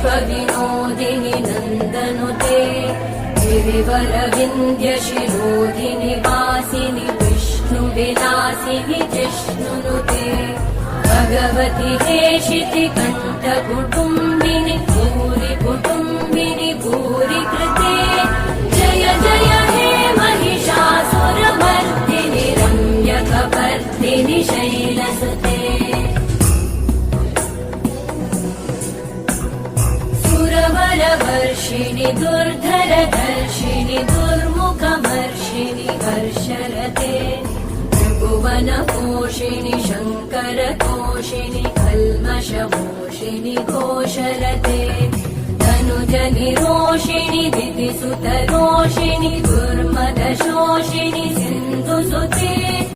विश्वविनोदिनि नन्दनुते गिरिवरविन्द्यशिरोधिनि वासिनि विष्णुविलासिनि जिष्णुनुते भगवति हेशिति कण्ठकुटुम्बिनि भूरि कुटुम्बिनि भूरि कृते जय जय हे महिषासुरमर्दिनि रम्यकपर्दिनि शैलसुते सुरवरवर्षिणि दुर्धरधर्षिणि दुर्मुखमर्षिणि हर्षरते भुवनपोषिणि शङ्करतोषिणि कल्मषमोषिणि घोषरते धनुजनिरोषिणि दितिसुतरोषिणि दुर्मदशोषिणि सिन्धुसुते